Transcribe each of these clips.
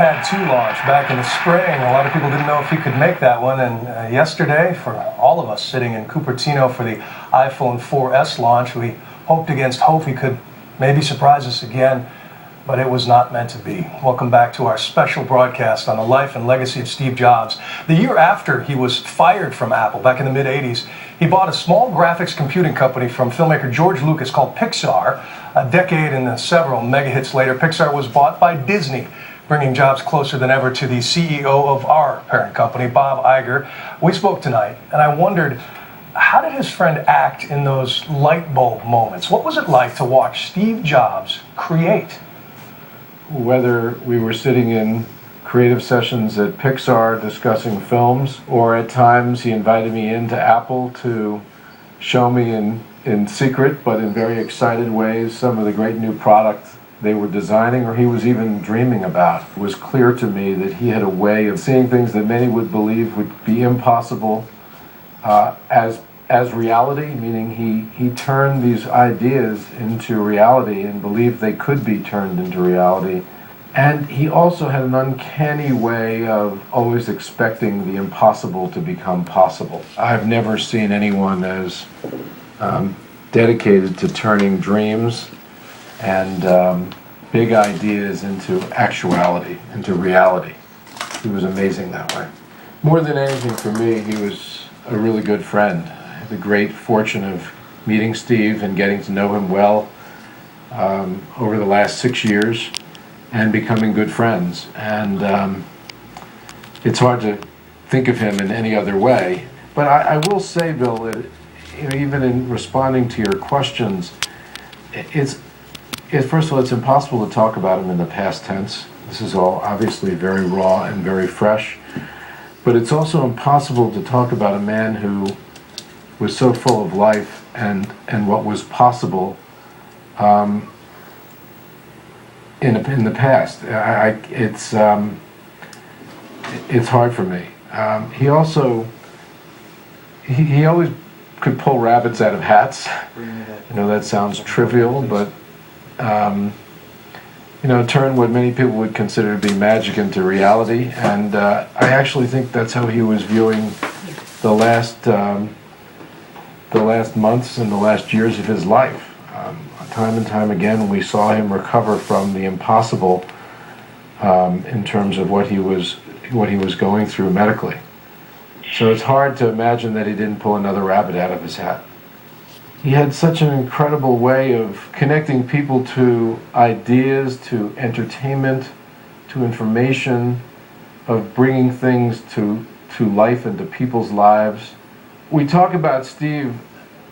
iPad 2 launch back in the spring. A lot of people didn't know if he could make that one. And yesterday, for all of us sitting in Cupertino for the iPhone 4S launch, we hoped against hope he could maybe surprise us again, but it was not meant to be. Welcome back to our special broadcast on the life and legacy of Steve Jobs. The year after he was fired from Apple, back in the mid-'80s, he bought a small graphics computing company from filmmaker George Lucas called Pixar. A decade and several mega hits later, Pixar was bought by Disney, bringing Jobs closer than ever to the CEO of our parent company, Bob Iger. We spoke tonight, and I wondered, how did his friend act in those light bulb moments? What was it like to watch Steve Jobs create? Whether we were sitting in creative sessions at Pixar discussing films, or at times he invited me into Apple to show me in secret but in very excited ways some of the great new products they were designing or he was even dreaming about. It was clear to me that he had a way of seeing things that many would believe would be impossible as reality, meaning he turned these ideas into reality and believed they could be turned into reality. And he also had an uncanny way of always expecting the impossible to become possible. I've never seen anyone as dedicated to turning dreams and big ideas into actuality, into reality. He was amazing that way. More than anything for me, he was a really good friend. I had the great fortune of meeting Steve and getting to know him well over the last 6 years and becoming good friends. And it's hard to think of him in any other way. But I will say, Bill, that even in responding to your questions, first of all, it's impossible to talk about him in the past tense. This is all obviously very raw and very fresh. But it's also impossible to talk about a man who was so full of life and what was possible in the past. It's hard for me. He also he always could pull rabbits out of hats. You know, that sounds trivial, but turn what many people would consider to be magic into reality. And I actually think that's how he was viewing the last months and the last years of his life. Time and time again, we saw him recover from the impossible in terms of what he was going through medically. So it's hard to imagine that he didn't pull another rabbit out of his hat. He had such an incredible way of connecting people to ideas, to entertainment, to information, of bringing things to life and to people's lives. We talk about Steve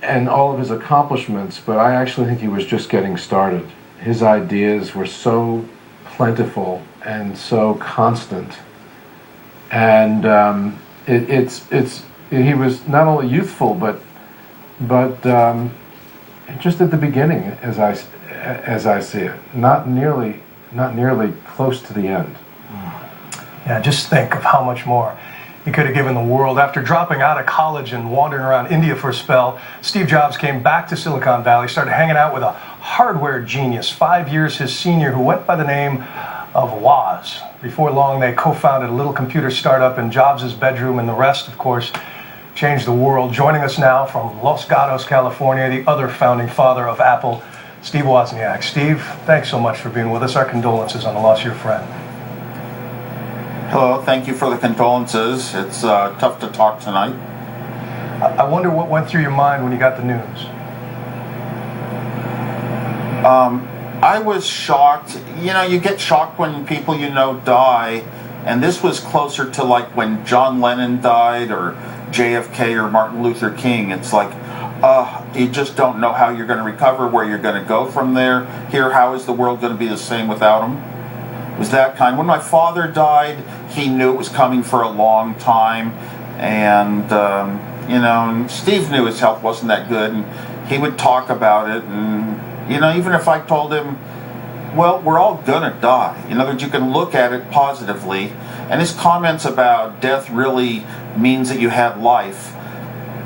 and all of his accomplishments, but I actually think he was just getting started. His ideas were so plentiful and so constant, and he was not only youthful, but just at the beginning, as I see it, not nearly close to the end. Yeah, just think of how much more he could have given the world. After dropping out of college and wandering around India for a spell, Steve Jobs came back to Silicon Valley, started hanging out with a hardware genius, 5 years his senior, who went by the name of Woz. Before long, they co-founded a little computer startup in Jobs' bedroom, and the rest, of course, changed the world. Joining us now from Los Gatos, California, the other founding father of Apple, Steve Wozniak. Steve, thanks so much for being with us. Our condolences on the loss of your friend. Hello, thank you for the condolences. It's tough to talk tonight. I wonder what went through your mind when you got the news. I was shocked. You know, you get shocked when people you know die, and this was closer to like when John Lennon died or JFK or Martin Luther King. It's like, you just don't know how you're going to recover, where you're going to go from there. Here, how is the world going to be the same without him? It was that kind. When my father died, he knew it was coming for a long time, and and Steve knew his health wasn't that good, and he would talk about it, and even if I told him, well, we're all gonna die. In other words, you can look at it positively, and his comments about death really means that you had life.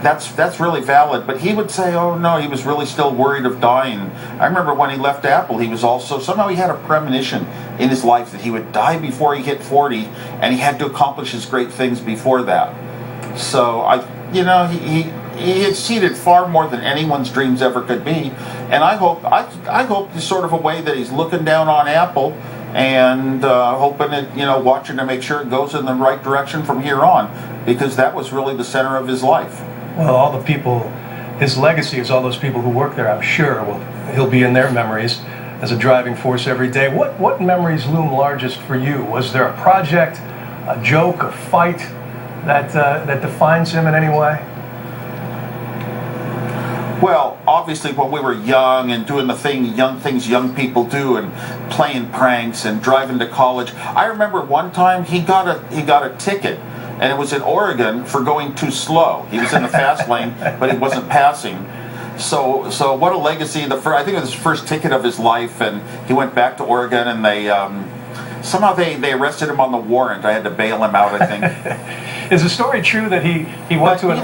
that's really valid. But he would say, oh no, he was really still worried of dying. I remember when he left Apple, he was also, somehow he had a premonition in his life that he would die before he hit 40, and he had to accomplish his great things before that. So he exceeded far more than anyone's dreams ever could be. And I hope it's sort of a way that he's looking down on Apple and hoping it, watching to make sure it goes in the right direction from here on, because that was really the center of his life. Well, all the people, his legacy is all those people who work there, I'm sure. Well, he'll be in their memories as a driving force every day. What memories loom largest for you? Was there a project, a joke, a fight that defines him in any way? Well, obviously, when we were young and doing the things young people do, and playing pranks and driving to college, I remember one time he got a ticket, and it was in Oregon for going too slow. He was in the fast lane, but he wasn't passing. So what a legacy! I think it was his first ticket of his life, and he went back to Oregon, and somehow they arrested him on the warrant. I had to bail him out, I think. Is the story true that he went to an...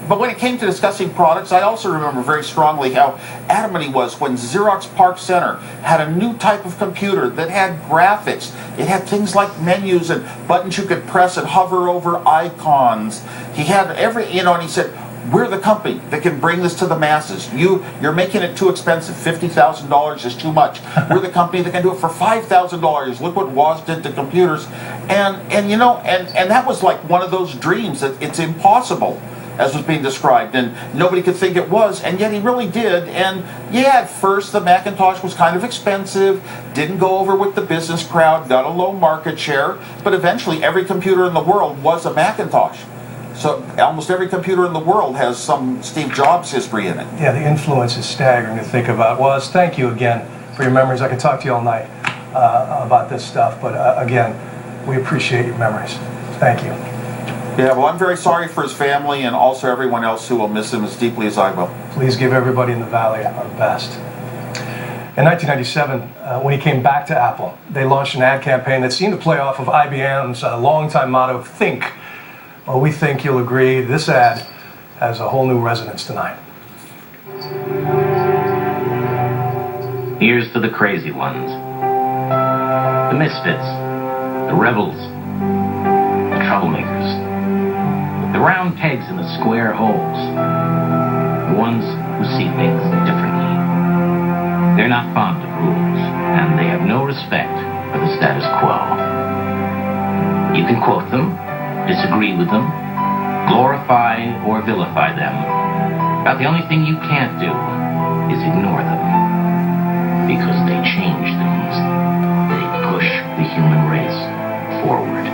But when it came to discussing products, I also remember very strongly how adamant he was when Xerox PARC Center had a new type of computer that had graphics. It had things like menus and buttons you could press and hover over icons. He had and he said, we're the company that can bring this to the masses. You're making it too expensive. $50,000 is too much. We're the company that can do it for $5,000. Look what Woz did to computers. And that was like one of those dreams that it's impossible, as was being described, and nobody could think it was, and yet he really did. And yeah, at first the Macintosh was kind of expensive, didn't go over with the business crowd, got a low market share, but eventually every computer in the world was a Macintosh. So almost every computer in the world has some Steve Jobs history in it. Yeah, the influence is staggering to think about. Woz, thank you again for your memories. I could talk to you all night about this stuff, but again, we appreciate your memories. Thank you. Yeah, well, I'm very sorry for his family and also everyone else who will miss him as deeply as I will. Please give everybody in the Valley our best. In 1997, when he came back to Apple, they launched an ad campaign that seemed to play off of IBM's longtime motto, Think. Well, we think you'll agree this ad has a whole new resonance tonight. Here's to the crazy ones, the misfits, the rebels, the troublemakers, the round pegs in the square holes, the ones who see things differently. They're not fond of rules, and they have no respect for the status quo. You can quote them, disagree with them, glorify or vilify them, but the only thing you can't do is ignore them, because they change things. They push the human race forward.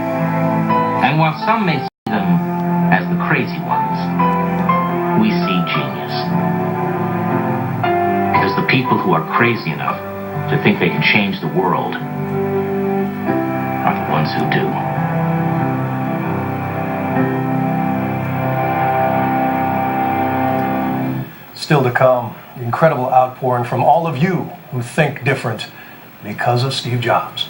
And while some may see them as the crazy ones, we see genius. Because the people who are crazy enough to think they can change the world are the ones who do. Still to come, the incredible outpouring from all of you who think different because of Steve Jobs.